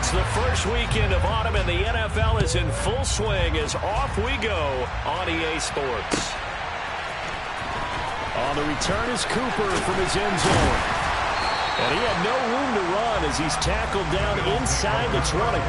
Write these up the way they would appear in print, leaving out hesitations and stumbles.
It's the first weekend of autumn, and the NFL is in full swing as off we go on EA Sports. On the return is Cooper from his end zone. And he had no room to run as he's tackled down inside the 20.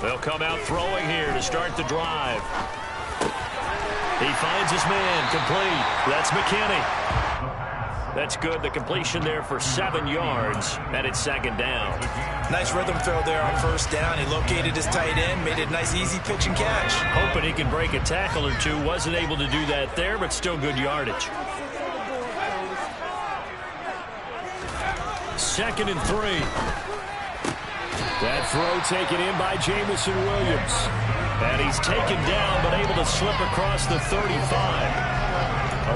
They'll come out throwing here to start the drive. He finds his man complete. That's McKinney. That's good. The completion there for 7 yards, and it's second down. Nice rhythm throw there on first down. He located his tight end, made it a nice easy pitch and catch. Hoping he can break a tackle or two. Wasn't able to do that there, but still good yardage. 2nd and 3. That throw taken in by Jamison Williams. And he's taken down, but able to slip across the 35.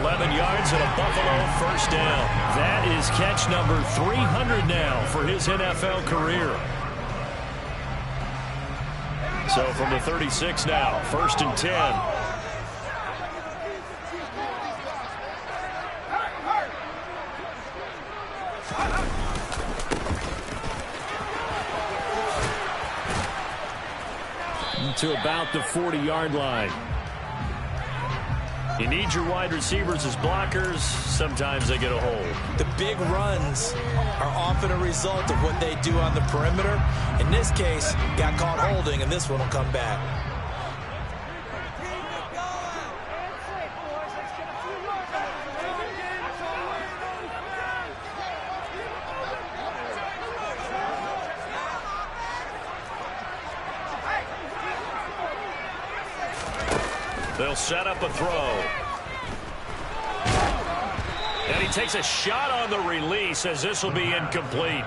11 yards and a Buffalo first down. That is catch number 300 now for his NFL career. So from the 36 now, 1st and 10. To about the 40-yard line. You need your wide receivers as blockers. Sometimes they get a hold. The big runs are often a result of what they do on the perimeter. In this case, got caught holding, and this one will come back. They'll set up a throw. And he takes a shot on the release as this will be incomplete.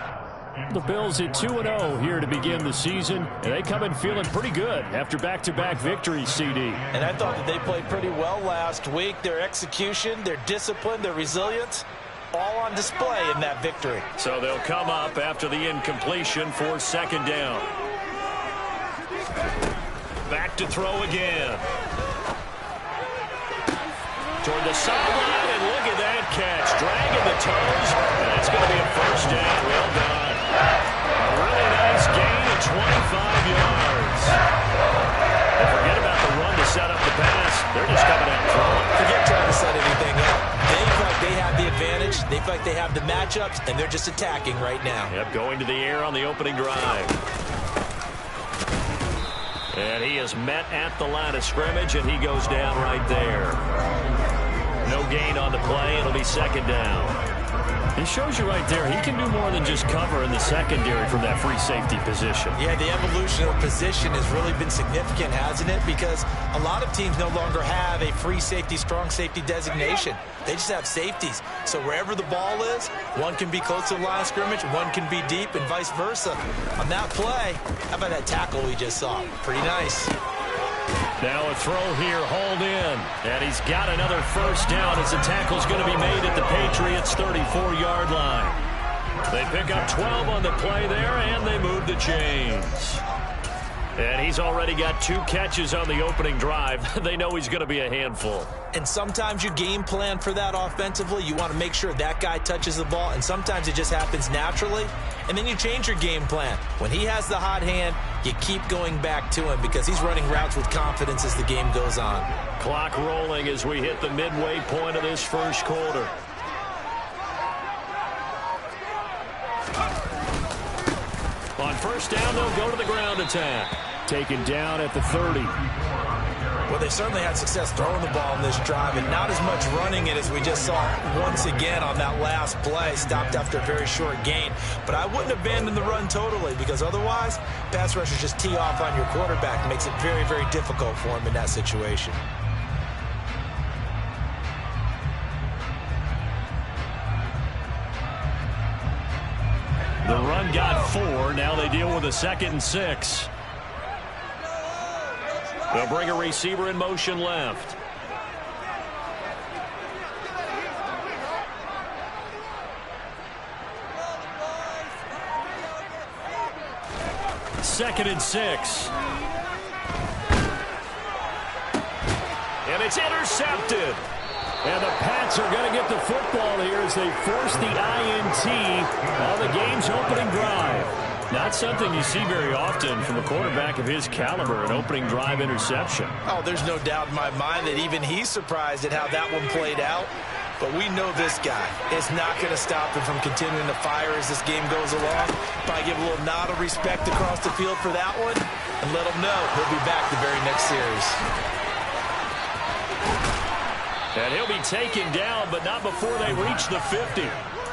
The Bills at 2-0 here to begin the season, and they come in feeling pretty good after back-to-back victories, CD. And I thought that they played pretty well last week. Their execution, their discipline, their resilience, all on display in that victory. So they'll come up after the incompletion for 2nd down. Back to throw again. Toward the sideline, and look at that catch. Dragging the toes, and it's going to be a first down. Well done. A really nice gain of 25 yards. And forget about the run to set up the pass. They're just coming out throwing. Forget trying to set anything up. They feel like they have the advantage. They feel like they have the matchups, and they're just attacking right now. Yep, going to the air on the opening drive. And he is met at the line of scrimmage, and he goes down right there. No gain on the play. It'll be 2nd down. It shows you right there he can do more than just cover in the secondary from that free safety position. Yeah, the evolution of position has really been significant, hasn't it? Because a lot of teams no longer have a free safety, strong safety designation. They just have safeties. So wherever the ball is, one can be close to the line of scrimmage, one can be deep, and vice versa. On that play, how about that tackle we just saw? Pretty nice. Now a throw here, hauled in. And he's got another first down as the tackle's going to be made at the Patriots' 34-yard line. They pick up 12 on the play there, and they move the chains. And he's already got 2 catches on the opening drive. They know he's going to be a handful. And sometimes you game plan for that offensively. You want to make sure that guy touches the ball, and sometimes it just happens naturally. And then you change your game plan. When he has the hot hand, you keep going back to him because he's running routes with confidence as the game goes on. Clock rolling as we hit the midway point of this first quarter. On first down, they'll go to the ground attack. Taken down at the 30. Well, they certainly had success throwing the ball in this drive, and not as much running it as we just saw once again on that last play. Stopped after a very short gain. But I wouldn't abandon the run totally, because otherwise, pass rushers just tee off on your quarterback. It makes it very, very difficult for him in that situation. The run got 4. Now they deal with a 2nd and 6. They'll bring a receiver in motion left. Second and 6. And it's intercepted. And the Pats are going to get the football here as they force the INT on the game's opening drive. Not something you see very often from a quarterback of his caliber, an opening drive interception. Oh, there's no doubt in my mind that even he's surprised at how that one played out. But we know this guy is not going to stop him from continuing to fire as this game goes along. Probably give a little nod of respect across the field for that one and let him know he'll be back the very next series. And he'll be taken down, but not before they reach the 50.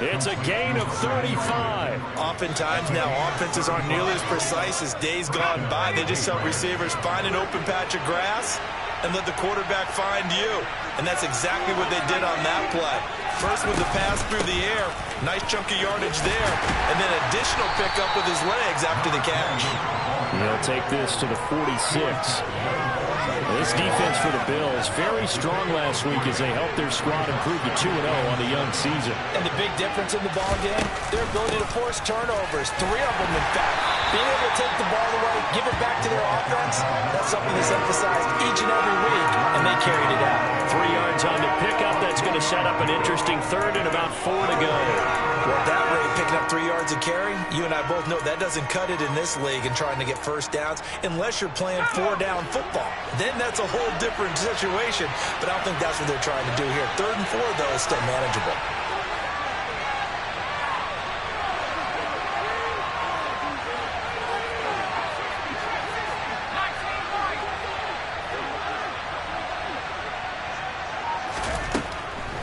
It's a gain of 35. Oftentimes now, offenses aren't nearly as precise as days gone by. They just help receivers find an open patch of grass and let the quarterback find you. And that's exactly what they did on that play. First with the pass through the air, nice chunk of yardage there, and then additional pickup with his legs after the catch. He'll take this to the 46. This defense for the Bills, very strong last week as they helped their squad improve to 2-0 on the young season. And the big difference in the ball game, their ability to force turnovers, 3 of them in fact. Being able to take the ball away, give it back to their offense, that's something that's emphasized each and every week, and they carried it out. 3 yards on the pickup. That's going to set up an interesting third and about 4 to go. Well, at that rate, picking up 3 yards a carry, you and I both know that doesn't cut it in this league and trying to get first downs unless you're playing 4-down football. Then that's a whole different situation, but I don't think that's what they're trying to do here. 3rd and 4, though, is still manageable.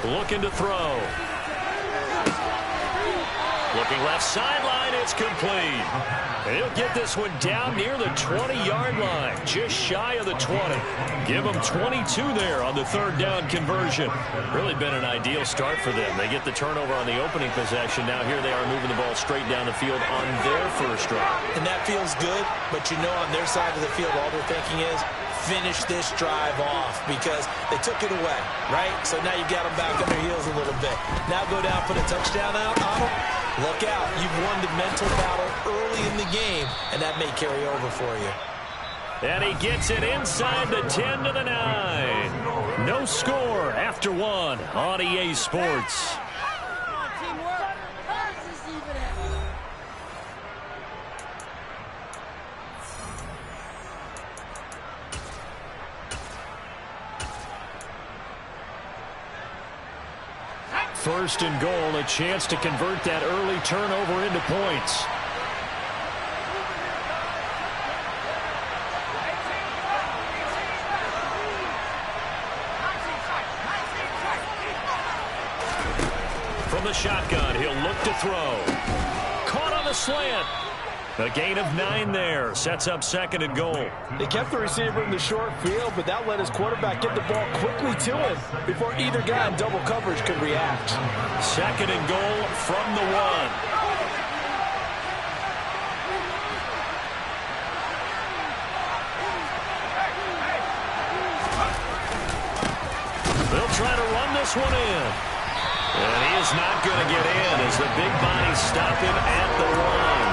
Looking to throw. Looking left sideline, it's complete. And he'll get this one down near the 20-yard line, just shy of the 20. Give them 22 there on the 3rd down conversion. Really been an ideal start for them. They get the turnover on the opening possession. Now here they are moving the ball straight down the field on their first drive. And that feels good, but you know on their side of the field all they're thinking is, finish this drive off because they took it away, right? So now you got them back on their heels a little bit. Now go down, put a touchdown out on them. Look out. You've won the mental battle early in the game, and that may carry over for you. And he gets it inside the 10 to the 9. No score after 1 on EA Sports. First and goal, a chance to convert that early turnover into points. From the shotgun, he'll look to throw. Caught on the slant. A gain of 9 there. Sets up 2nd and goal. They kept the receiver in the short field, but that let his quarterback get the ball quickly to him before either guy in double coverage could react. 2nd and goal from the 1. They'll try to run this one in. And he is not going to get in as the big bodies stop him at the 1.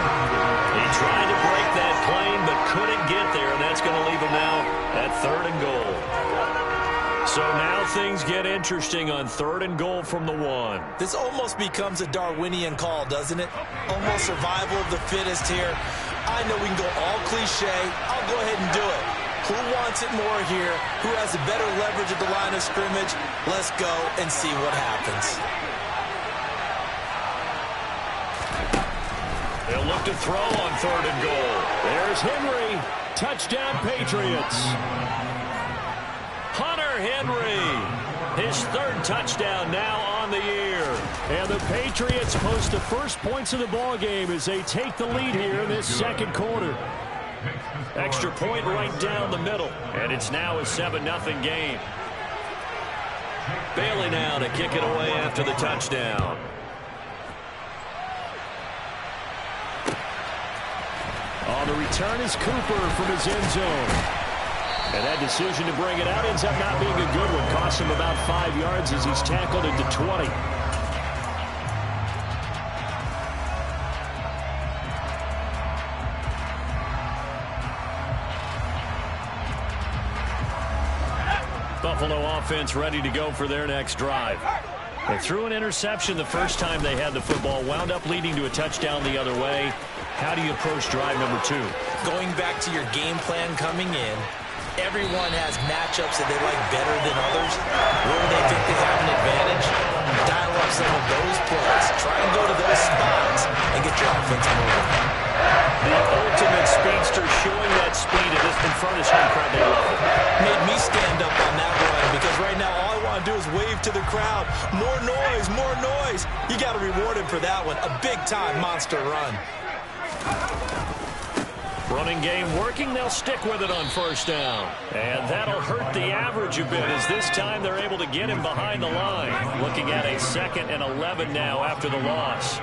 He tried to break that plane but couldn't get there, and that's going to leave him now at 3rd and goal. So now things get interesting on 3rd and goal from the 1. This almost becomes a Darwinian call, doesn't it? Almost survival of the fittest here. I know we can go all cliche. I'll go ahead and do it. Who wants it more here? Who has the better leverage at the line of scrimmage? Let's go and see what happens. They'll look to throw on 3rd and goal. There's Henry. Touchdown, Patriots. Hunter Henry. His 3rd touchdown now on the year. And the Patriots post the first points of the ball game as they take the lead here in this 2nd quarter. Extra point right down the middle. And it's now a 7-0 game. Bailey now to kick it away after the touchdown. On the return is Cooper from his end zone. And that decision to bring it out ends up not being a good one. Costs him about 5 yards as he's tackled into 20. Buffalo offense ready to go for their next drive. They threw an interception the first time they had the football, wound up leading to a touchdown the other way. How do you approach drive number 2? Going back to your game plan coming in, everyone has matchups that they like better than others. Where they think they have an advantage, dial up some of those plays. Try and go to those spots and get your offense moving. The ultimate speedster showing that speed in front of this home crowd. They love it. Made me stand up on that run because right now all I want to do is wave to the crowd. More noise, more noise. You got to reward him for that one. A big-time monster run. Running game working. They'll stick with it on first down. And that'll hurt the average a bit as this time they're able to get him behind the line. Looking at a 2nd and 11 now after the loss.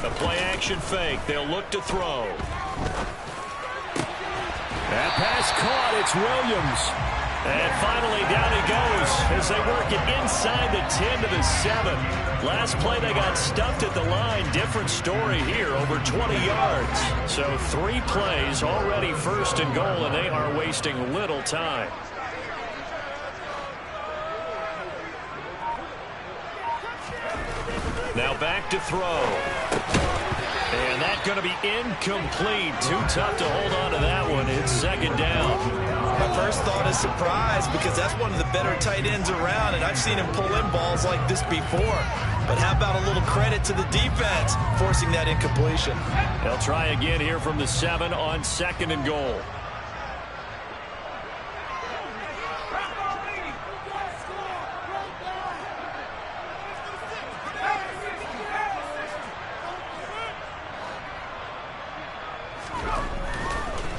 The play-action fake. They'll look to throw. That pass caught. It's Williams. And finally, down he goes as they work it inside the 10 to the 7. Last play, they got stuffed at the line. Different story here, over 20 yards. So 3 plays, already 1st and goal, and they are wasting little time. Now back to throw. And that's going to be incomplete. Too tough to hold on to that one. It's 2nd down. My first thought is surprise because that's one of the better tight ends around, and I've seen him pull in balls like this before. But how about a little credit to the defense forcing that incompletion? They'll try again here from the 7 on 2nd and goal.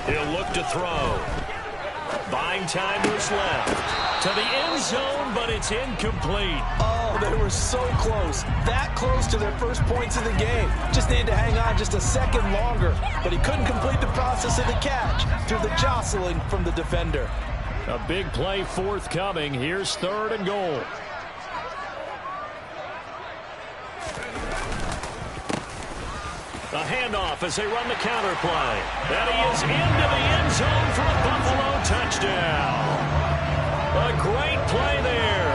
He'll look to throw. Buying time was left. To the end zone, but it's incomplete. Oh, they were so close. That close to their first points of the game. Just needed to hang on just a second longer. But he couldn't complete the process of the catch through the jostling from the defender. A big play forthcoming. Here's 3rd and goal. A handoff as they run the counter play. And he is into the end zone for a Buffalo touchdown. A great play there.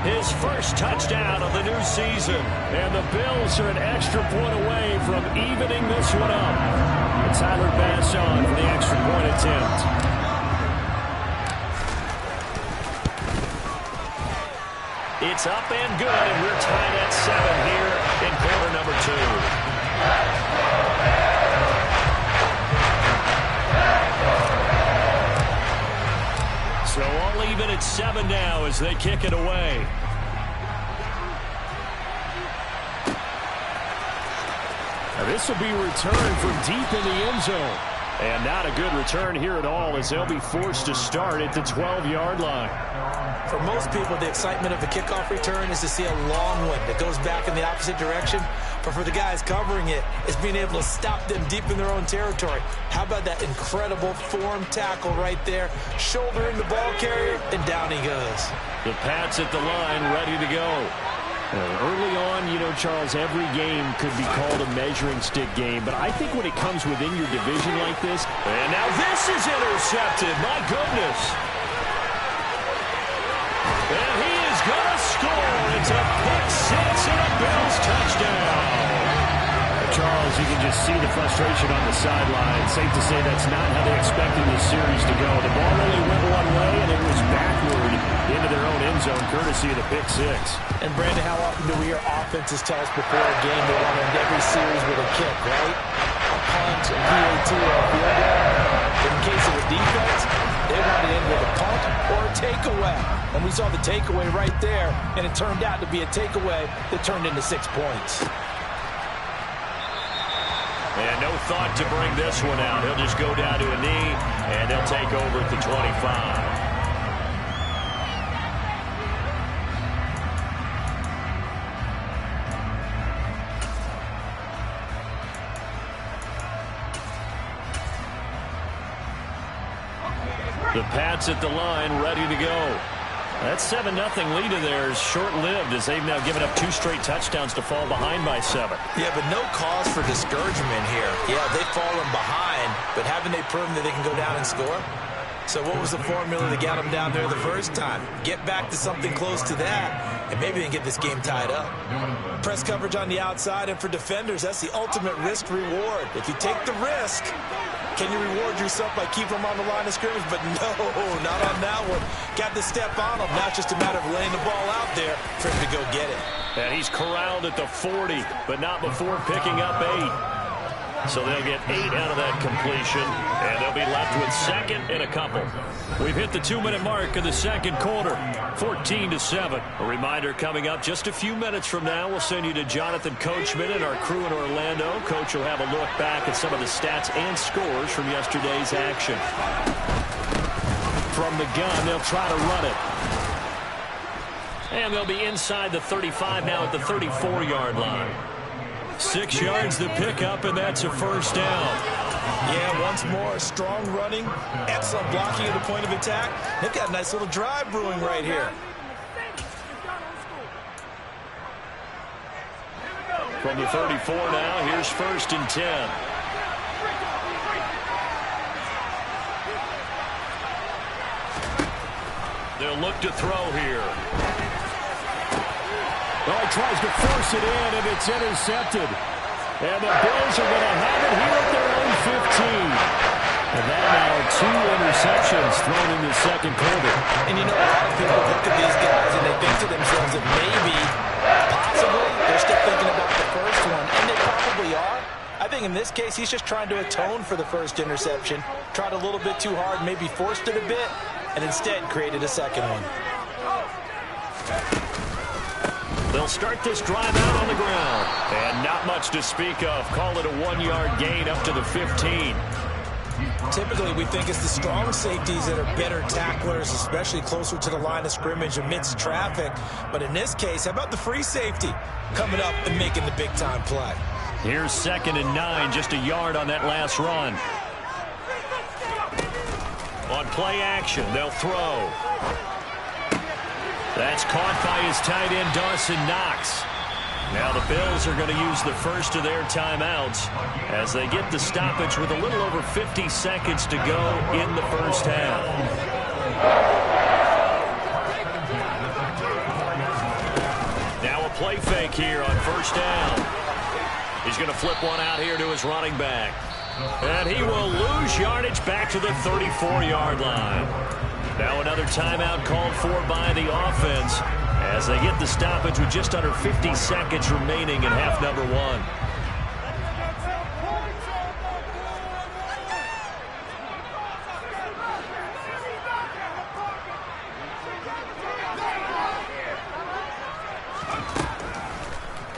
His first touchdown of the new season. And the Bills are an extra point away from evening this one up. And Tyler Bass on for the extra point attempt. It's up and good, and we're tied at 7 here in quarter number 2. So all even at 7 now as they kick it away. Now this will be returned from deep in the end zone. And not a good return here at all as they'll be forced to start at the 12-yard line. For most people, the excitement of a kickoff return is to see a long one that goes back in the opposite direction. But for the guys covering it, it's being able to stop them deep in their own territory. How about that incredible form tackle right there? Shouldering the ball carrier, and down he goes. The Pats at the line, ready to go. Early on, you know, Charles, every game could be called a measuring stick game. But I think when it comes within your division like this. And now this is intercepted. My goodness. And he is going to score. It's a pick 6 and a Bills touchdown. Charles, you can just see the frustration on the sideline. Safe to say that's not how they expected this series to go. The ball only went one way, and it was backward into their own end zone, courtesy of the pick 6. And, Brandon, how often do we hear offenses tell us before a game they want to end every series with a kick, right? A punt, a PAT, or a field goal. In case of a defense, they want to end with a punt or a takeaway. And we saw the takeaway right there, and it turned out to be a takeaway that turned into 6 points. And no thought to bring this one out. He'll just go down to a knee, and they'll take over at the 25. The Pats at the line, ready to go. That 7-0 lead of theirs short-lived as they've now given up 2 straight touchdowns to fall behind by 7. Yeah, but no cause for discouragement here. Yeah, they've fallen behind, but haven't they proven that they can go down and score? So what was the formula that got them down there the first time? Get back to something close to that, and maybe they can get this game tied up. Press coverage on the outside, and for defenders, that's the ultimate risk-reward. If you take the risk, can you reward yourself by keeping them on the line of scrimmage? But no, not on that one. Got to step on them. Now it's just a matter of laying the ball out there for him to go get it. And he's corralled at the 40, but not before picking up 8. So they'll get 8 out of that completion, and they'll be left with second and a couple. We've hit the 2-minute mark of the second quarter, 14-7. A reminder coming up just a few minutes from now. We'll send you to Jonathan Coachman and our crew in Orlando. Coach will have a look back at some of the stats and scores from yesterday's action. From the gun, they'll try to run it. And they'll be inside the 35 now at the 34-yard line. 6 yards to pick up, and that's a first down. Yeah, once more, strong running, excellent blocking at the point of attack. They've got a nice little drive brewing right here. From the 34 now, here's 1st and 10. They'll look to throw here. Well, he tries to force it in, and it's intercepted. And the Bills are going to have it here at their own 15. And that now 2 interceptions thrown in the second quarter. And you know, a lot of people look at these guys and they think to themselves that maybe, possibly, they're still thinking about the first one. And they probably are. I think in this case, he's just trying to atone for the first interception. Tried a little bit too hard, maybe forced it a bit, and instead created a second one. They'll start this drive out on the ground. And not much to speak of. Call it a 1-yard gain up to the 15. Typically, we think it's the strong safeties that are better tacklers, especially closer to the line of scrimmage amidst traffic. But in this case, how about the free safety coming up and making the big-time play? Here's 2nd and 9, just a yard on that last run. On play action, they'll throw. That's caught by his tight end, Dawson Knox. Now the Bills are going to use the first of their timeouts as they get the stoppage with a little over 50 seconds to go in the first half. Now a play fake here on 1st down. He's going to flip one out here to his running back. And he will lose yardage back to the 34-yard line. Now another timeout called for by the offense as they get the stoppage with just under 50 seconds remaining in half number 1.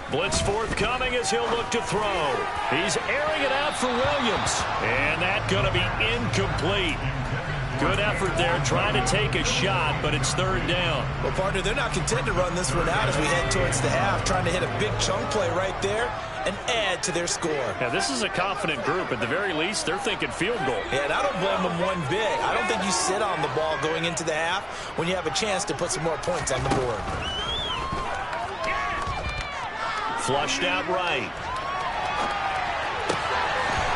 Blitz forthcoming as he'll look to throw. He's airing it out for Williams. And that's going to be incomplete. Good effort there, trying to take a shot, but it's 3rd down. Well, partner, they're not content to run this one out as we head towards the half, trying to hit a big chunk play right there and add to their score. Yeah, this is a confident group. At the very least, they're thinking field goal. Yeah, and I don't blame them one bit. I don't think you sit on the ball going into the half when you have a chance to put some more points on the board. Flushed out right.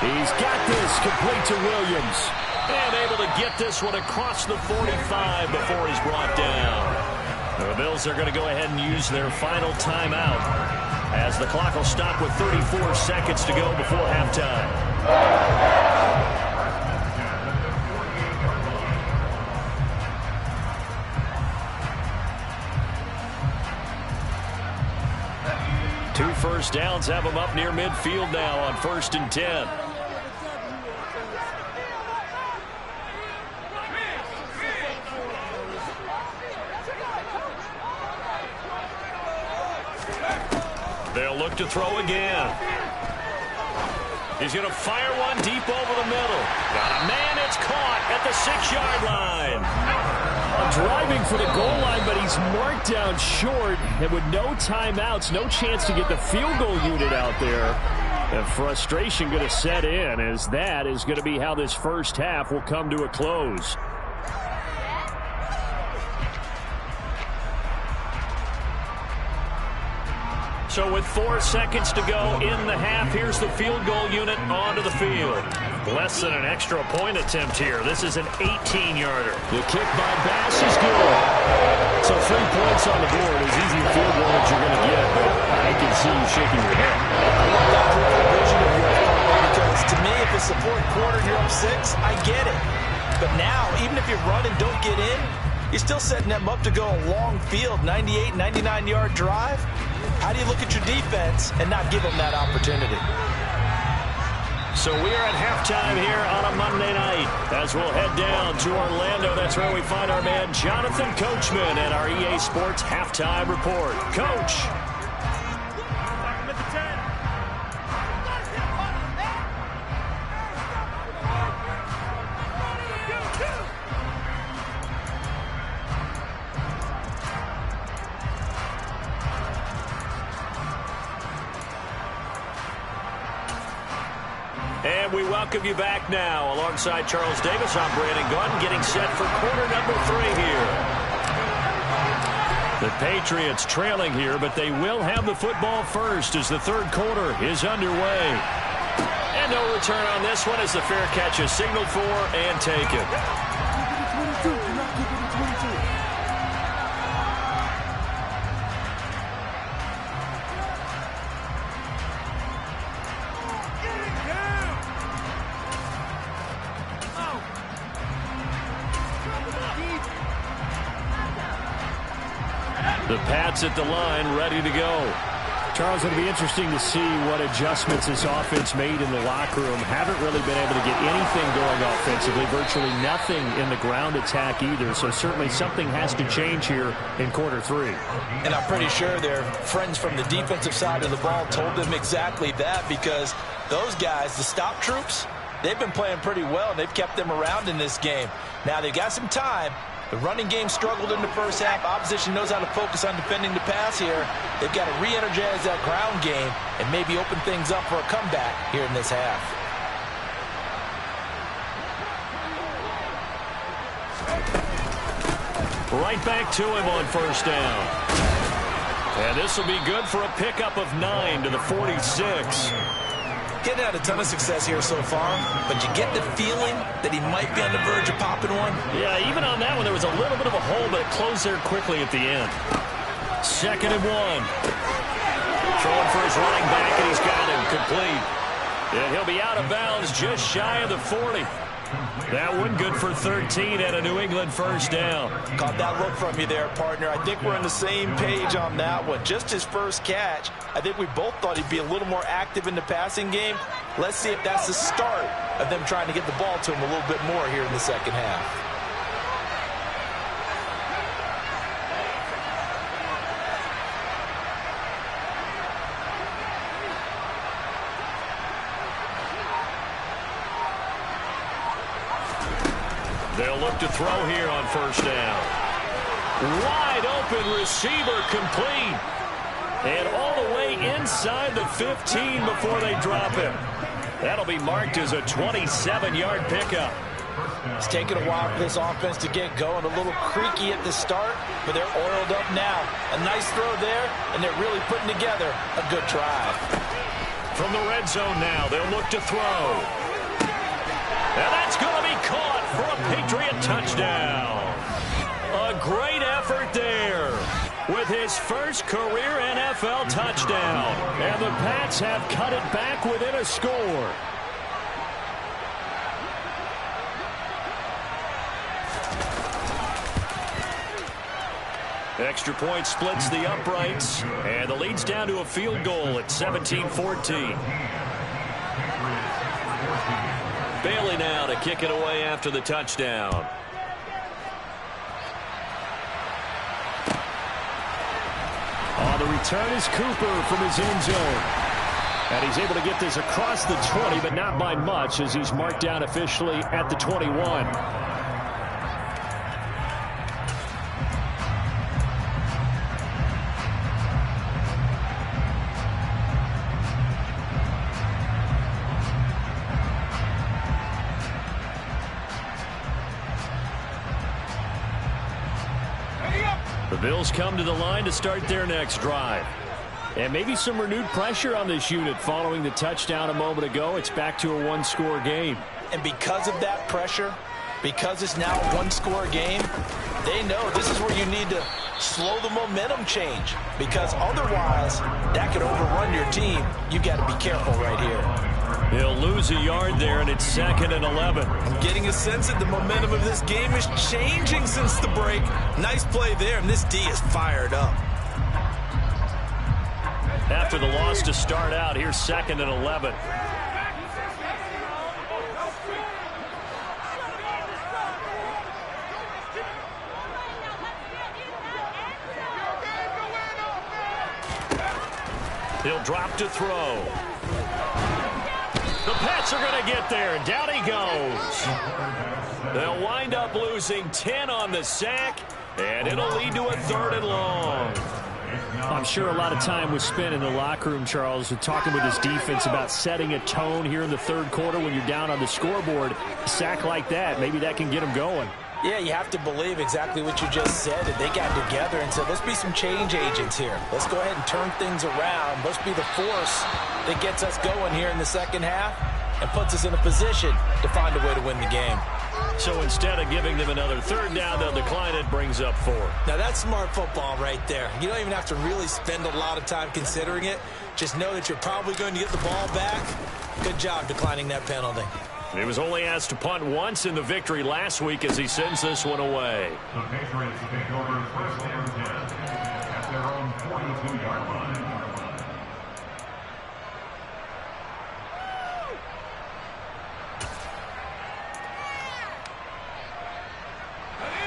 He's got this complete to Williams. And able to get this one across the 45 before he's brought down. The Bills are going to go ahead and use their final timeout as the clock will stop with 34 seconds to go before halftime. Two first downs have them up near midfield now on 1st and 10. They'll look to throw again. He's going to fire one deep over the middle. Got a man, it's caught at the 6-yard line. Driving for the goal line, but he's marked down short. And with no timeouts, no chance to get the field goal unit out there. And frustration going to set in as that is going to be how this first half will come to a close. So with 4 seconds to go in the half, here's the field goal unit onto the field. Less than an extra point attempt here. This is an 18-yarder. The kick by Bass is good. So 3 points on the board, as easy a field goal as you're going to get, but I can see you shaking your head. I love that peripheral vision of yours, because to me, if it's the fourth quarter and you're up 6, I get it. But now, even if you run and don't get in, you're still setting them up to go a long field, 98, 99-yard drive. How do you look at your defense and not give them that opportunity? So we are at halftime here on a Monday night as we'll head down to Orlando. That's where we find our man Jonathan Coachman and our EA Sports Halftime Report. Coach. And we welcome you back now. Alongside Charles Davis, I'm Brandon Gunn, getting set for quarter number 3 here. The Patriots trailing here, but they will have the football first as the third quarter is underway. And no return on this one as the fair catch is signaled for and taken. The Pats at the line, ready to go. Charles, it'll be interesting to see what adjustments this offense made in the locker room. Haven't really been able to get anything going offensively, virtually nothing in the ground attack either. So certainly something has to change here in quarter 3. And I'm pretty sure their friends from the defensive side of the ball told them exactly that, because those guys, the stop troops, they've been playing pretty well, and they've kept them around in this game. Now they've got some time. The running game struggled in the first half. Opposition knows how to focus on defending the pass here. They've got to re-energize that ground game and maybe open things up for a comeback here in this half. Right back to him on first down. And this will be good for a pickup of 9 to the 46. Getting had a ton of success here so far, but you get the feeling that he might be on the verge of popping one. Yeah, even on that one, there was a little bit of a hole, but it closed there quickly at the end. 2nd and 1. Throwing for his running back, and he's got him complete. And he'll be out of bounds just shy of the 40. That one good for 13 and a New England first down. Caught that look from you there, partner. I think we're on the same page on that one. Just his first catch. I think we both thought he'd be a little more active in the passing game. Let's see if that's the start of them trying to get the ball to him a little bit more here in the second half. They'll look to throw here on first down. Wide open receiver complete. And all the way inside the 15 before they drop him. That'll be marked as a 27-yard pickup. It's taken a while for this offense to get going. A little creaky at the start, but they're oiled up now. A nice throw there, and they're really putting together a good drive. From the red zone now, they'll look to throw. And that's going to be caught for a Patriot touchdown. A great effort there with his first career NFL touchdown. And the Pats have cut it back within a score. Extra point splits the uprights, and the lead's down to a field goal at 17-14. Bailey now to kick it away after the touchdown. The return is Cooper from his end zone. And he's able to get this across the 20, but not by much, as he's marked down officially at the 21. The Bills come to the line to start their next drive. And maybe some renewed pressure on this unit following the touchdown a moment ago. It's back to a one-score game. And because of that pressure, because it's now a one-score game, they know this is where you need to slow the momentum change, because otherwise that could overrun your team. You got to be careful right here. He'll lose a yard there, and it's 2nd and 11. I'm getting a sense that the momentum of this game is changing since the break. Nice play there, and this D is fired up. After the loss to start out, here's 2nd and 11. He'll drop to throw. The Pats are going to get there, and down he goes. They'll wind up losing 10 on the sack, and it'll lead to a 3rd and long. I'm sure a lot of time was spent in the locker room, Charles, talking with his defense about setting a tone here in the third quarter when you're down on the scoreboard. A sack like that, maybe that can get them going. Yeah, you have to believe exactly what you just said. That they got together and said, let's be some change agents here. Let's go ahead and turn things around. Let's be the force that gets us going here in the second half and puts us in a position to find a way to win the game. So instead of giving them another 3rd down, they'll decline it, brings up 4. Now that's smart football right there. You don't even have to really spend a lot of time considering it. Just know that you're probably going to get the ball back. Good job declining that penalty. He was only asked to punt once in the victory last week as he sends this one away. The Patriots take over 1st and 10 at their own 42-yard line.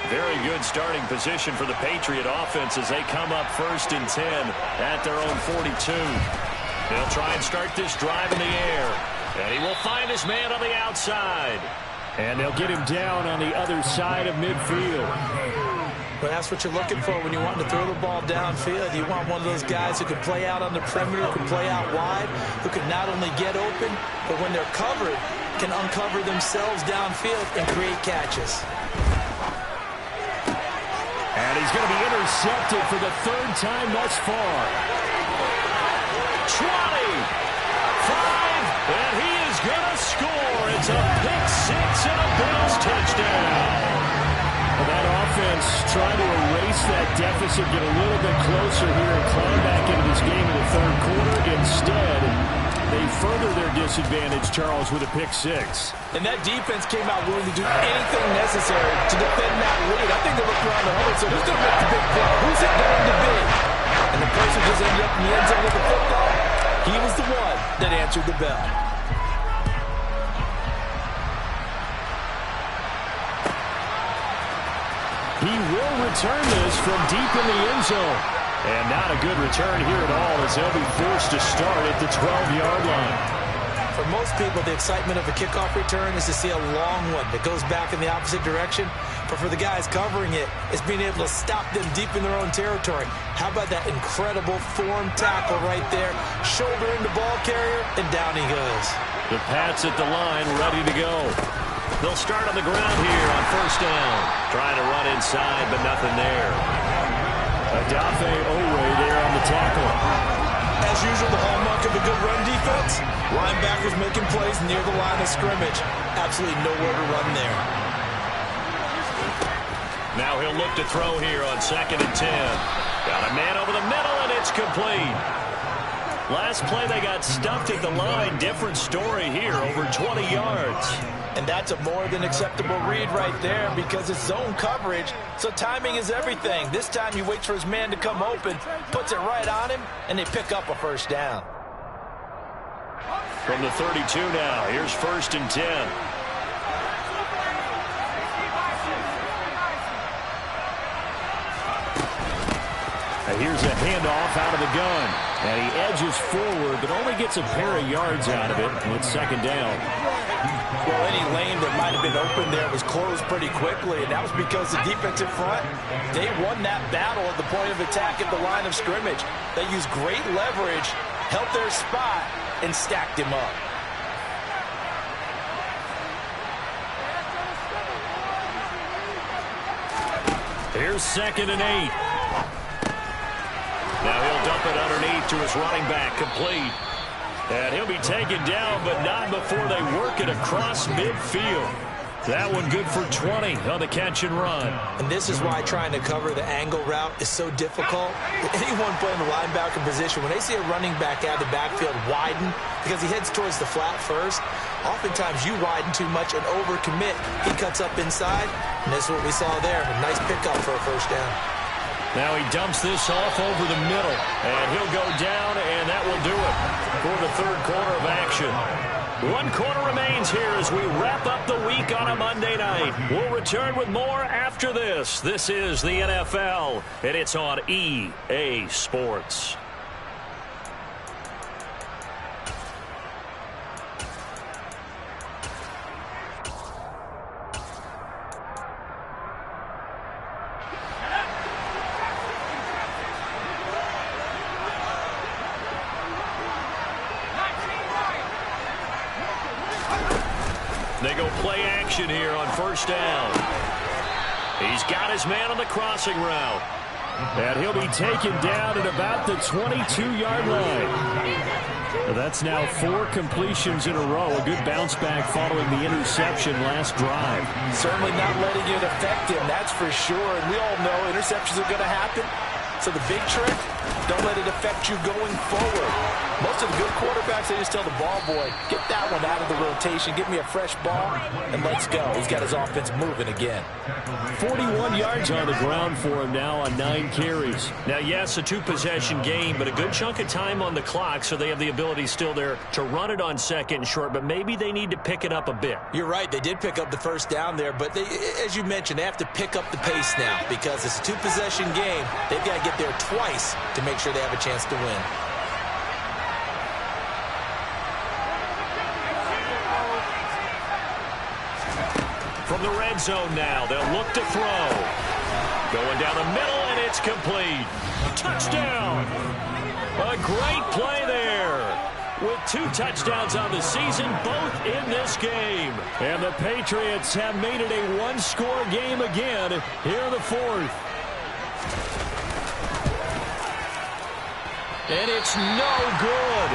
Very good starting position for the Patriot offense as they come up 1st and 10 at their own 42. They'll try and start this drive in the air. And he will find his man on the outside. And they'll get him down on the other side of midfield. But that's what you're looking for when you want to throw the ball downfield. You want one of those guys who can play out on the perimeter, who can play out wide, who can not only get open, but when they're covered, can uncover themselves downfield and create catches. And he's going to be intercepted for the 3rd time thus far. 20, 5, and he is going to score. It's a pick 6 and a Bills touchdown. Well, that offense trying to erase that deficit, get a little bit closer here and climb back into this game in the 3rd quarter. Instead, they further their disadvantage, Charles, with a pick 6. And that defense came out willing to do anything necessary to defend that lead. I think they looked around the huddle and said, who's going to make the big play? Who's it going to be? And the person just ended up in the end zone with the football. He was the one that answered the bell. He will return this from deep in the end zone. And not a good return here at all as they'll be forced to start at the 12-yard line. For most people, the excitement of a kickoff return is to see a long one that goes back in the opposite direction. But for the guys covering it, it's being able to stop them deep in their own territory. How about that incredible form tackle right there? Shoulder into ball carrier, and down he goes. The Pats at the line, ready to go. They'll start on the ground here on 1st down. Trying to run inside, but nothing there. Adafe Owe there on the tackle. As usual, the hallmark of a good run defense, linebackers making plays near the line of scrimmage. Absolutely nowhere to run there. Now he'll look to throw here on 2nd and 10. Got a man over the middle, and it's complete. Last play, they got stuffed at the line. Different story here, over 20 yards. And that's a more than acceptable read right there because it's zone coverage, so timing is everything. This time he waits for his man to come open, puts it right on him, and they pick up a 1st down. From the 32 now, here's 1st and 10. And here's a handoff out of the gun. And he edges forward, but only gets a pair of yards out of it. And it's 2nd down. Well, any lane that might have been open there was closed pretty quickly, and that was because the defensive front, they won that battle at the point of attack at the line of scrimmage. They used great leverage, held their spot, and stacked him up. Here's 2nd and 8. Now he'll double dump it underneath to his running back, complete. And he'll be taken down, but not before they work it across midfield. That one good for 20 on the catch and run. And this is why trying to cover the angle route is so difficult. Anyone playing the linebacker position, when they see a running back out of the backfield widen, because he heads towards the flat first, oftentimes you widen too much and overcommit. He cuts up inside, and this is what we saw there. A nice pickup for a first down. Now he dumps this off over the middle, and he'll go down, and that will do it for the third quarter of action. 1 quarter remains here as we wrap up the week on a Monday night. We'll return with more after this. This is the NFL, and it's on EA Sports. They go play action here on first down. He's got his man on the crossing route. And he'll be taken down at about the 22-yard line. That's now 4 completions in a row. A good bounce back following the interception last drive. Certainly not letting it affect him, that's for sure. And we all know interceptions are going to happen. So the big trick, don't let it affect you going forward. Most of the good quarterbacks, they just tell the ball boy, get that one out of the rotation, give me a fresh ball, and let's go. He's got his offense moving again. 41 yards on the ground for him now on 9 carries. Now, yes, a 2-possession game, but a good chunk of time on the clock, so they have the ability still there to run it on second and short, but maybe they need to pick it up a bit. You're right, they did pick up the first down there, but they, as you mentioned, they have to pick up the pace now because it's a 2-possession game. They've got to get there twice to make sure they have a chance to win. From the red zone now, they'll look to throw. Going down the middle, and it's complete. Touchdown! A great play there. With 2 touchdowns on the season, both in this game. And the Patriots have made it a 1-score game again here in the 4th. And it's no good.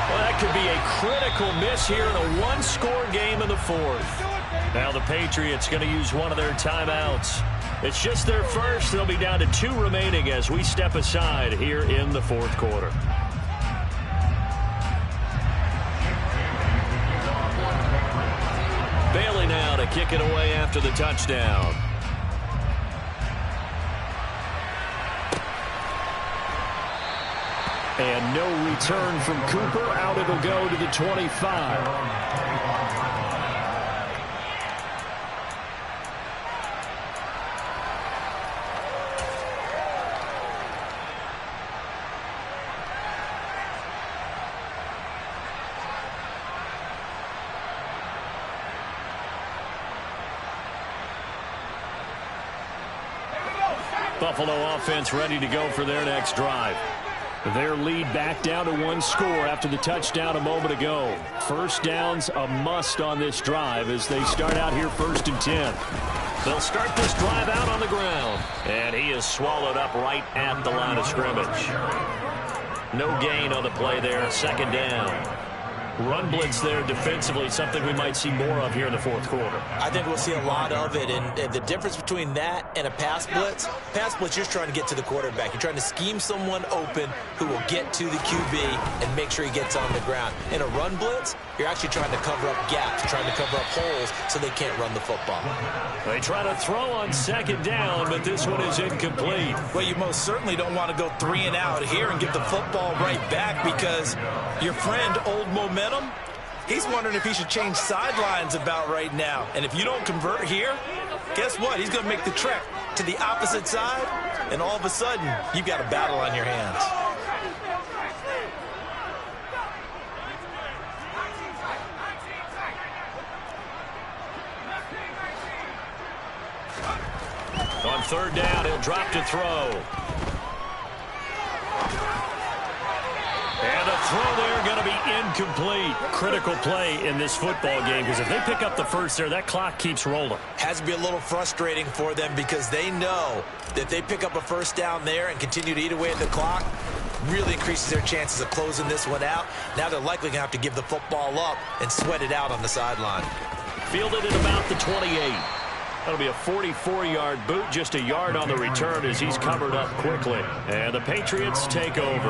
Well, that could be a critical miss here in a 1-score game in the 4th. Now the Patriots going to use one of their timeouts. It's just their first. They'll be down to 2 remaining as we step aside here in the 4th quarter. Bailey now to kick it away after the touchdown. And no return from Cooper. Out it'll go to the 25. Buffalo offense ready to go for their next drive. Their lead back down to 1 score after the touchdown a moment ago. First down's a must on this drive as they start out here 1st and 10. They'll start this drive out on the ground. And he is swallowed up right at the line of scrimmage. No gain on the play there, 2nd down. Run blitz there defensively, something we might see more of here in the 4th quarter. I think we'll see a lot of it, and the difference between that and a pass blitz, you're just trying to get to the quarterback. You're trying to scheme someone open who will get to the QB and make sure he gets on the ground. In a run blitz, you're actually trying to cover up gaps, trying to cover up holes so they can't run the football. They try to throw on 2nd down, but this one is incomplete. Well, you most certainly don't want to go 3 and out here and give the football right back because your friend, Old Momentum, he's wondering if he should change sidelines about right now. And if you don't convert here, guess what? He's going to make the trek to the opposite side, and all of a sudden, you've got a battle on your hands. On 3rd down, he'll drop to throw. And a throw there going to be incomplete. Critical play in this football game because if they pick up the first there, that clock keeps rolling. Has to be a little frustrating for them because they know that if they pick up a first down there and continue to eat away at the clock, really increases their chances of closing this one out. Now they're likely going to have to give the football up and sweat it out on the sideline. Fielded at about the 28. That'll be a 44-yard boot, just a yard on the return as he's covered up quickly. And the Patriots take over.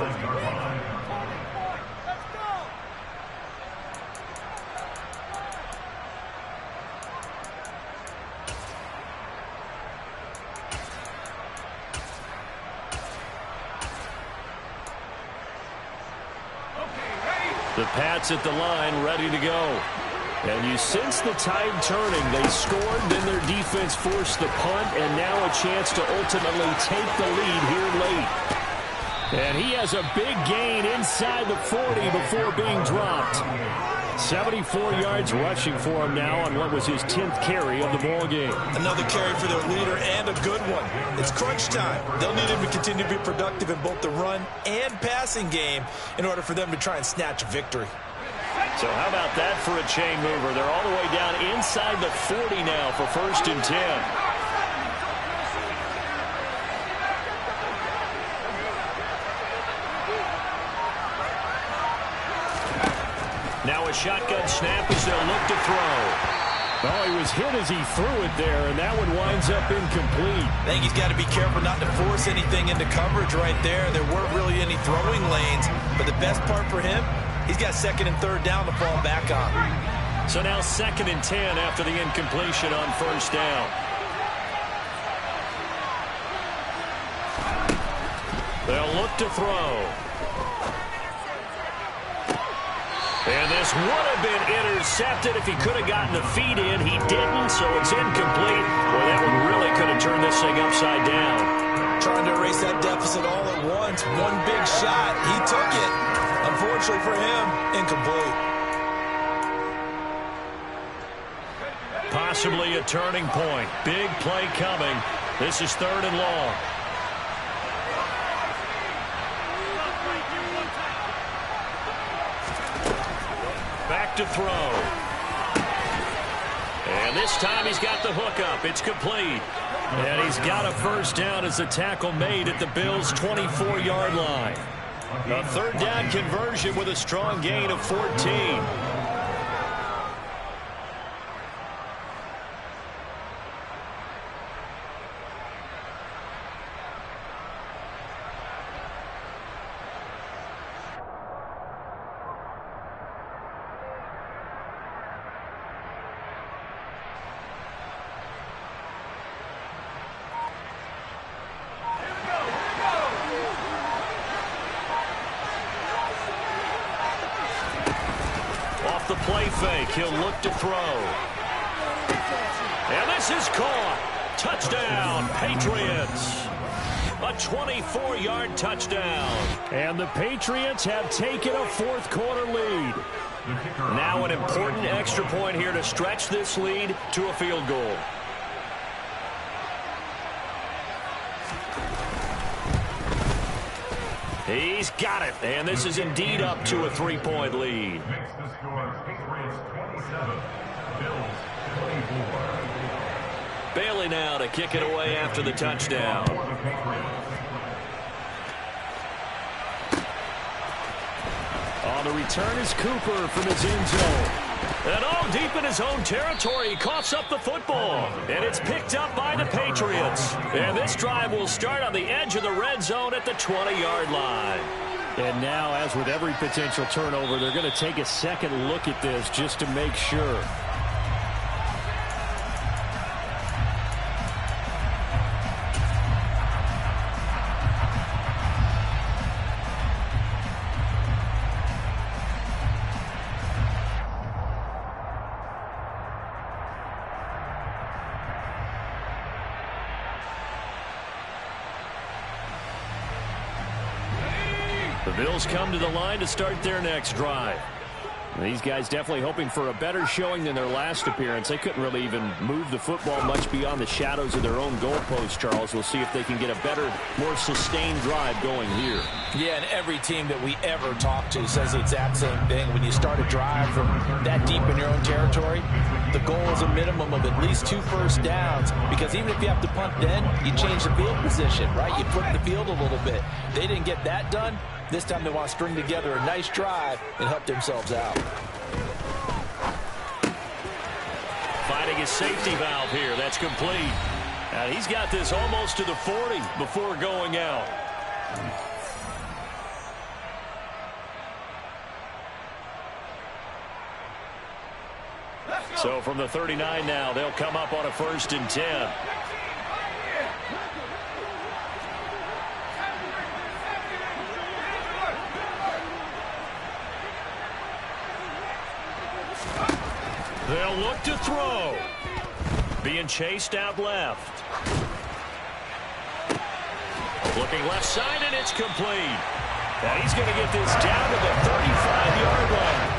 The Pats at the line, ready to go. And you sense the tide turning. They scored, then their defense forced the punt, and now a chance to ultimately take the lead here late. And he has a big gain inside the 40 before being dropped. 74 yards rushing for him now on what was his 10th carry of the ball game. Another carry for their leader and a good one. It's crunch time. They'll need him to continue to be productive in both the run and passing game in order for them to try and snatch a victory. So how about that for a chain mover? They're all the way down inside the 40 now for 1st and 10. Now a shotgun snap as they'll look to throw. Oh, he was hit as he threw it there, and that one winds up incomplete. I think he's got to be careful not to force anything into coverage right there. There weren't really any throwing lanes, but the best part for him, he's got 2nd and 3rd down to fall back on. So now 2nd and 10 after the incompletion on 1st down. They'll look to throw. And this would have been intercepted if he could have gotten the feet in. He didn't, so it's incomplete. Boy, that one really could have turned this thing upside down. Trying to erase that deficit all at once. One big shot. He took it. Unfortunately for him, incomplete. Possibly a turning point. Big play coming. This is 3rd and long. Back to throw. And this time he's got the hook up. It's complete. And he's got a 1st down as a tackle made at the Bills' 24-yard line. A 3rd down conversion with a strong gain of 14. The play fake. He'll look to throw. And this is caught. Touchdown, Patriots. A 24-yard touchdown. And the Patriots have taken a 4th quarter lead. Now an important extra point here to stretch this lead to a field goal. He's got it, and this is indeed up to a 3-point lead. Makes the score Patriots 27, Bills 24. Bailey now to kick it away after the touchdown. On the return is Cooper from his end zone. And all deep in his own territory, he coughs up the football. And it's picked up by the Patriots. And this drive will start on the edge of the red zone at the 20-yard line. And now, as with every potential turnover, they're going to take a second look at this just to make sure. The Bills come to the line to start their next drive. These guys definitely hoping for a better showing than their last appearance. They couldn't really even move the football much beyond the shadows of their own goalpost, Charles. We'll see if they can get a better, more sustained drive going here. Yeah, and every team that we ever talk to says the exact same thing. When you start a drive from that deep in your own territory, the goal is a minimum of at least 2 first downs, because even if you have to punt then, you change the field position, right? You flip the field a little bit. They didn't get that done. This time they want to string together a nice drive and help themselves out. Finding his safety valve here. That's complete. And he's got this almost to the 40 before going out. So from the 39 now, they'll come up on a 1st and 10. They'll look to throw. Being chased out left. Looking left side, and it's complete. And he's going to get this down to the 35-yard line.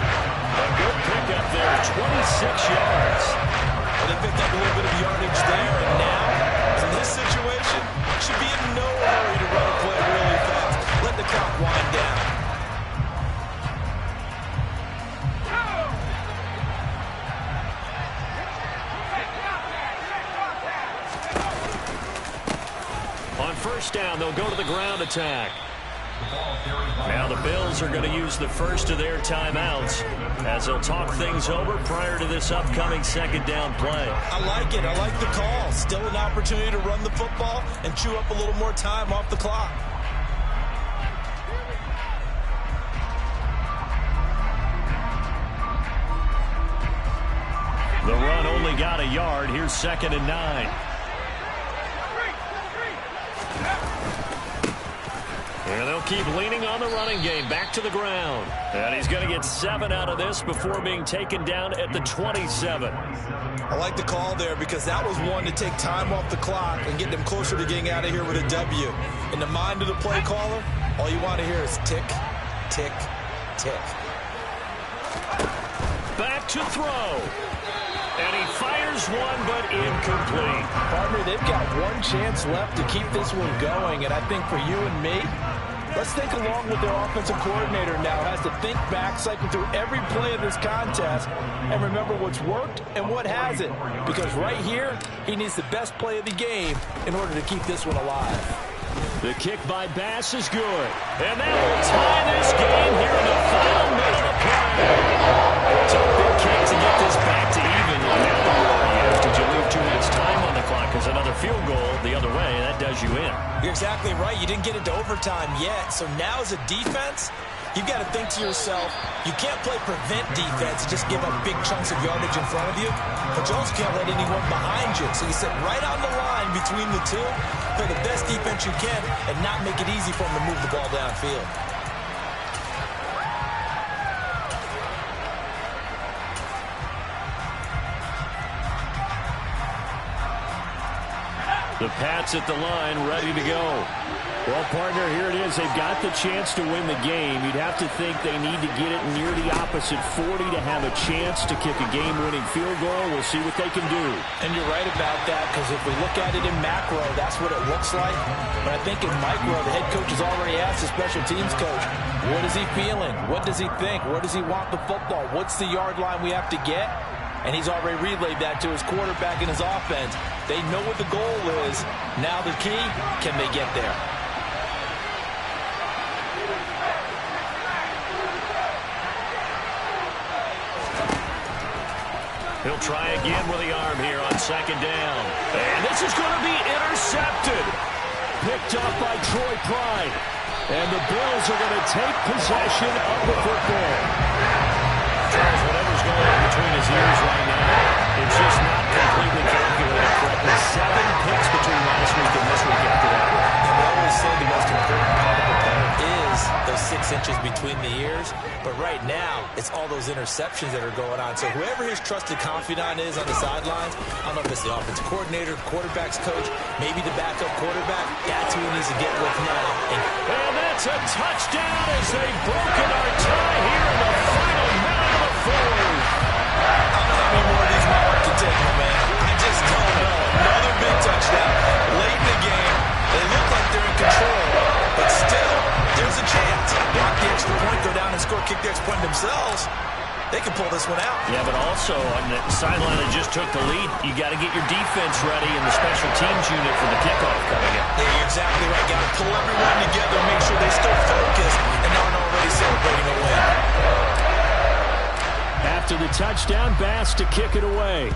A good pickup there, 26 yards. Well, they picked up a little bit of yardage there, and now, in this situation, should be in no hurry to run a play really fast. Let the clock wind down. On 1st down, they'll go to the ground attack. Now the Bills are going to use the first of their timeouts as they'll talk things over prior to this upcoming 2nd down play. I like it. I like the call. Still an opportunity to run the football and chew up a little more time off the clock. The run only got a yard. Here's 2nd and 9. And they'll keep leaning on the running game. Back to the ground. And he's going to get 7 out of this before being taken down at the 27. I like the call there because that was one to take time off the clock and get them closer to getting out of here with a W. In the mind of the play caller, all you want to hear is tick, tick, tick. Back to throw. And he fires one, but incomplete. Partner, they've got one chance left to keep this one going, and I think for you and me, let's think along with their offensive coordinator now. Has to think back, cycle through every play of this contest, and remember what's worked and what hasn't. Because right here, he needs the best play of the game in order to keep this one alive. The kick by Bass is good. And that will tie this game here in the final minute of play. It's a big kick to get this back to even. Now the worry is, did you leave too much time on the clock? Because another field goal the other way, that does you in. You're exactly right. You didn't get into overtime yet. So now as a defense, you've got to think to yourself, you can't play prevent defense and just give up big chunks of yardage in front of you, but you also can't let anyone behind you. So you sit right on the line between the two, play the best defense you can, and not make it easy for them to move the ball downfield. The Pats at the line, ready to go. Well, partner, here it is. They've got the chance to win the game. You'd have to think they need to get it near the opposite 40 to have a chance to kick a game-winning field goal. We'll see what they can do. And you're right about that, because if we look at it in macro, that's what it looks like. But I think in micro, the head coach has already asked the special teams coach, what is he feeling? What does he think? Where does he want the football? What's the yard line we have to get? And he's already relayed that to his quarterback and his offense. They know what the goal is. Now the key, can they get there? He'll try again with the arm here on 2nd down. And this is going to be intercepted. Picked up by Troy Pride. And the Bills are going to take possession of the football. Charles, whatever's going on between his ears right now, it's just not completely calculated correctly. 7 picks between last week and this week after that. And we always say the most important part of the play is those 6 inches between the ears. But right now, it's all those interceptions that are going on. So whoever his trusted confidant is on the sidelines, I don't know if it's the offensive coordinator, quarterback's coach, maybe the backup quarterback, that's who he needs to get with now. And that's a touchdown as they've broken our tie here in the final minute of the fourth. I don't know how many more of these my heart can take, my man. I just don't know. Another big touchdown late in the game. They look like they're in control, but still, there's a chance. Block the extra point, go down and score, kick the extra point themselves. they can pull this one out. Yeah, but also on the sideline that just took the lead, you got to get your defense ready and the special teams unit for the kickoff coming in. Yeah, you're exactly right. Got to pull everyone together, make sure they stay focused and aren't already celebrating a win. After the touchdown, Bass to kick it away.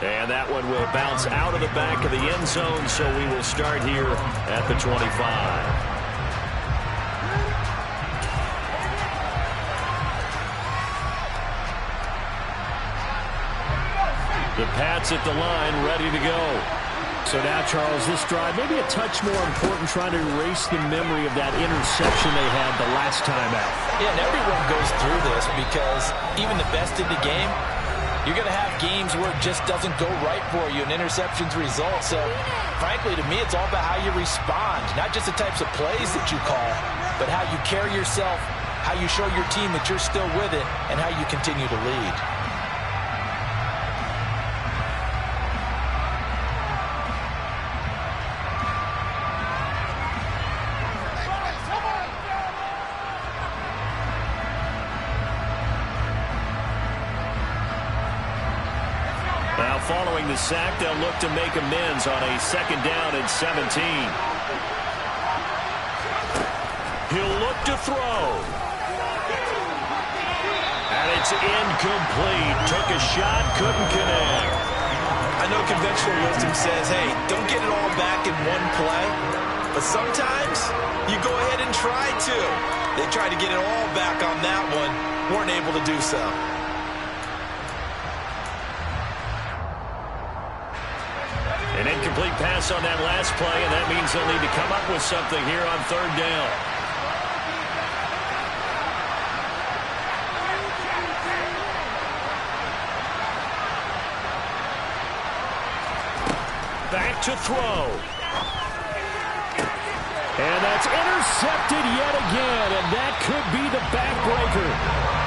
And that one will bounce out of the back of the end zone, so we will start here at the 25. The Pats at the line, ready to go. So now, Charles, this drive maybe a touch more important, trying to erase the memory of that interception they had the last time out. Yeah, and everyone goes through this because even the best in the game, you're going to have games where it just doesn't go right for you, and interceptions result. So, frankly, to me, it's all about how you respond, not just the types of plays that you call, but how you carry yourself, how you show your team that you're still with it, and how you continue to lead. Following the sack, they'll look to make amends on a 2nd down and 17. He'll look to throw. And it's incomplete. Took a shot, couldn't connect. I know conventional wisdom says, hey, don't get it all back in one play. But sometimes you go ahead and try to. They tried to get it all back on that one. Weren't able to do so. An incomplete pass on that last play, and that means they'll need to come up with something here on 3rd down. Back to throw. And that's intercepted yet again, and that could be the backbreaker.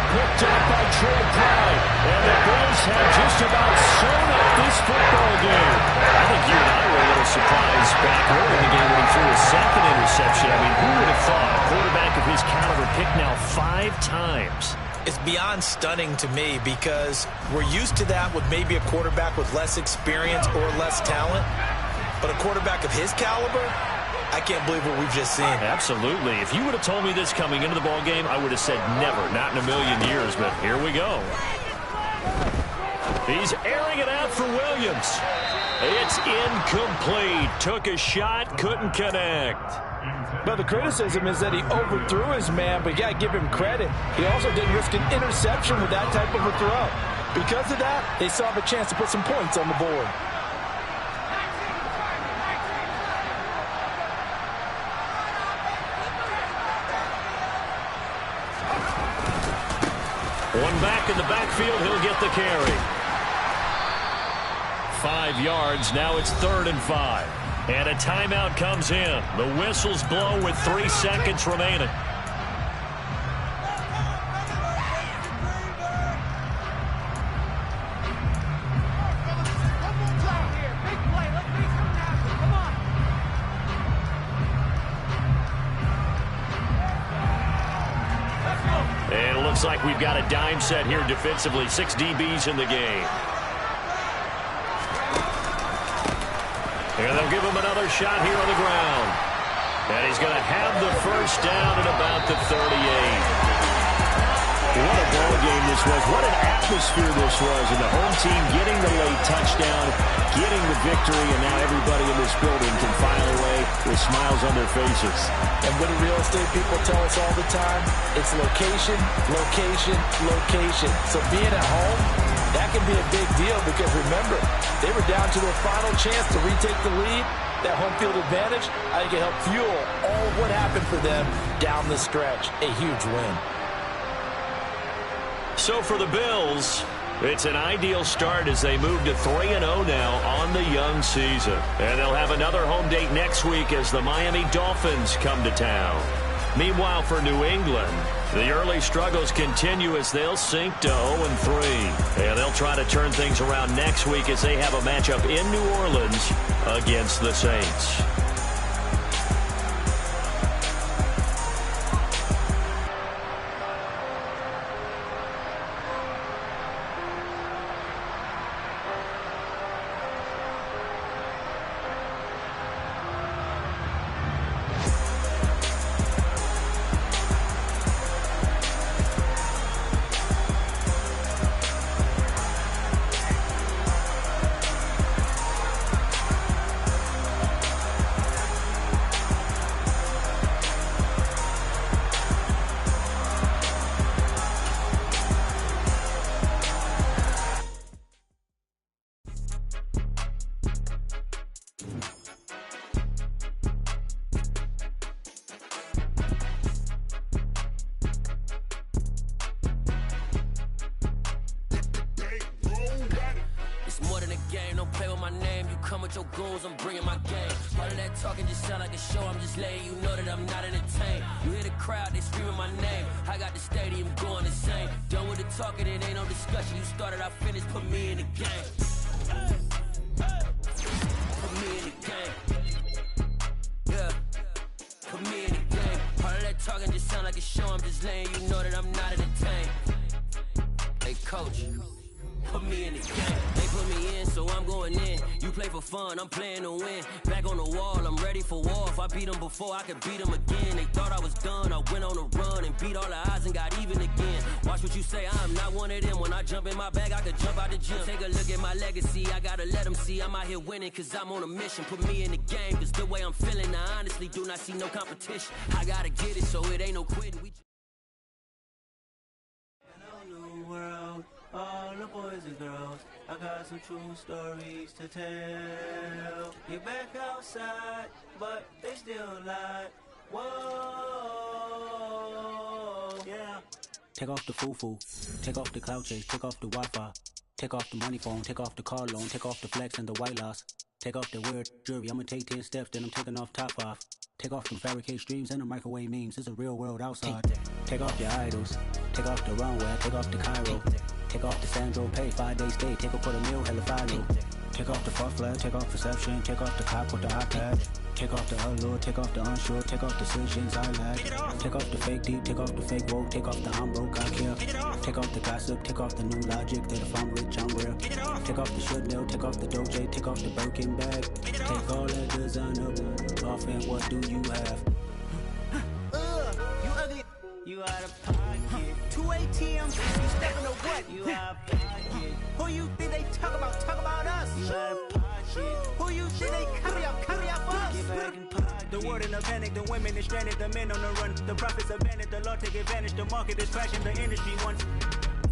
Picked up by Trey Pride, and the Bills have just about sewn up this football game. I think you and I were a little surprised back early in the game when he threw his 2nd interception. I mean, who would have thought a quarterback of his caliber picked now 5 times? It's beyond stunning to me because we're used to that with maybe a quarterback with less experience or less talent. But a quarterback of his caliber, I can't believe what we've just seen. Absolutely. If you would have told me this coming into the ball game, I would have said never, not in a million years, but here we go. He's airing it out for Williams. It's incomplete. Took a shot, couldn't connect. But the criticism is that he overthrew his man, but you got to give him credit. He also didn't risk an interception with that type of a throw. Because of that, they still have a chance to put some points on the board. One back in the backfield, he'll get the carry. 5 yards, now it's 3rd and 5. And a timeout comes in. The whistles blow with 3 seconds remaining. And it looks like we've got a dime set here defensively. 6 DBs in the game. And they'll give him another shot here on the ground. And he's going to have the 1st down at about the 38. What a ball game this was. What an atmosphere this was. And the home team getting the late touchdown, getting the victory, and now everybody in this building can file away with smiles on their faces. And what do real estate people tell us all the time? It's location, location, location. So being at home, that can be a big deal because, remember, they were down to their final chance to retake the lead. That home field advantage, I think it helped fuel all of what happened for them down the stretch. A huge win. So for the Bills, it's an ideal start as they move to 3-0 now on the young season. And they'll have another home date next week as the Miami Dolphins come to town. Meanwhile, for New England, the early struggles continue as they'll sink to 0-3. And they'll try to turn things around next week as they have a matchup in New Orleans against the Saints. ain't no play with my name. You come with your goons, I'm bringing my game. All of that talking just sound like a show. I'm just letting you know that I'm not entertained. You hear the crowd, they screaming my name. I got the stadium going insane. Done with the talking, it ain't no discussion. You started, I finished, put me in the game. Put me in the game. Yeah. Put me in the game. All of that talking just sound like a show. I'm just letting you know that I'm not entertained. Hey, coach. Put me in the game. They put me in, so I'm going in. You play for fun, I'm playing to win. Back on the wall, I'm ready for war. If I beat them before, I could beat them again. They thought I was done, I went on a run and beat all the odds and got even again. Watch what you say, I'm not one of them. When I jump in my bag, I could jump out the gym. Take a look at my legacy, I gotta let them see I'm out here winning, cause I'm on a mission. Put me in the game, cause the way I'm feeling, I honestly do not see no competition. I gotta get it, so it ain't no quitting. World, all the boys and girls, I got some true stories to tell. You're back outside, but they still lie. Whoa, yeah. Take off the foo-foo, take off the cloud chase, take off the Wi-Fi, take off the money phone, take off the car loan, take off the flex and the white loss, take off the weird jewelry. I'ma take 10 steps, then I'm taking off top 5. Take off them fabricate streams and the microwave memes. It's a real world outside. Take off your idols. Take off the runway. Take off the Cairo. Take off the Sandro pay. 5-day stay. Take a $250,000. Hella follow. Take off the false flag. Take off perception. Take off the cop with the iPad. Take off the allure. Take off the unsure. Take off decisions I lack. Take off the fake deep. Take off the fake woke. Take off the I'm broke. I care. Take off the gossip. Take off the new logic that if I'm rich I'm real. Take off the Chanel. Take off the Doja. Take off the Birkin bag. Take all that designer off and what do you have? You ugly. You out of pocket. 2 ATMs. You stepping to what? You out of pocket. Who you think they talk about? Talk about us. You out of pocket. Who you think they carry out for us? Get back in pocket. The world in a panic. The women is stranded. The men on the run. The profits abandoned. The law take advantage. The market is crashing. The industry wants.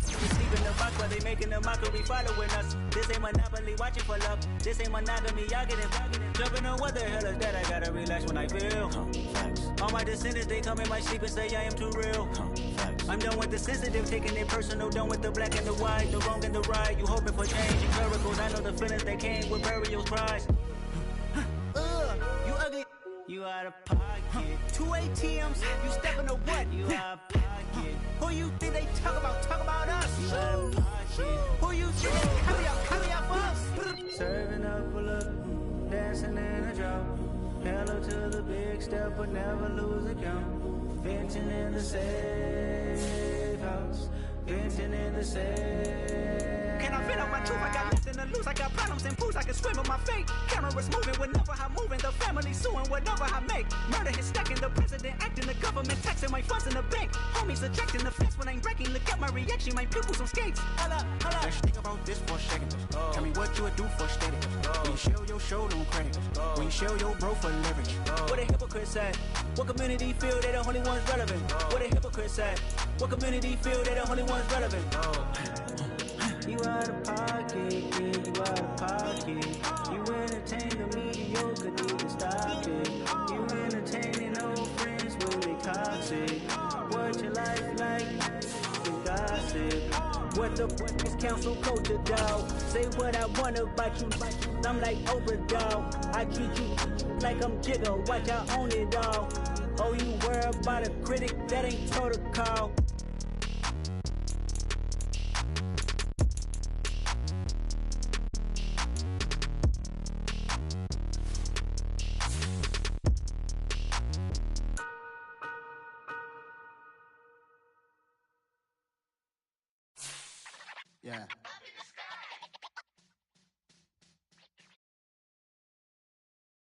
We sleep in the box while they making a mockery following us. This ain't Monopoly, watching for love. This ain't monogamy, y'all getting jumping on what the hell is that? I gotta relax when I feel. All my descendants, they come in my sleep and say I am too real. I'm done with the sensitive, taking it personal. Done with the black and the white, the wrong and the right. You hoping for change and miracles. I know the feelings that came with burials, cries. You ugly. You out of pocket. 2 ATMs, you stepping to what? You out of pocket. Who you think they talk about? Talk about us. You out of pocket. Who you think they carry out for us? Serving up a look, dancing in a drop. Hello to the big step, but never lose a count. Venting in the safe house. Venting in the safe. Can I fit out my truth? I got nothing to lose. I got problems and pools. I can swim with my fate. Cameras moving whenever I'm moving. The family suing whatever I make. Murder is stacking. The president acting. The government taxing my funds in the bank. Homies ejecting the fence when I'm breaking. Look at my reaction. My pupils on skates. Holla, holla. Let's think about this for a second. Tell me what you would do for steady. When you show your show, don't credit. When you show your bro for leverage. What a hypocrite said. What community feel they the only ones relevant? What a hypocrite said. What community feel they the only ones relevant? You out of pocket, yeah, you out of pocket. You entertain the mediocre, need to stop it. You entertaining old friends when they toxic. What your life like? The gossip. What the fuck is council culture, dog? Say what I want about you. I'm like Oprah, dog. I treat you like I'm Jigga. Watch I own it all. Oh, you worry about a critic that ain't protocol. Yeah.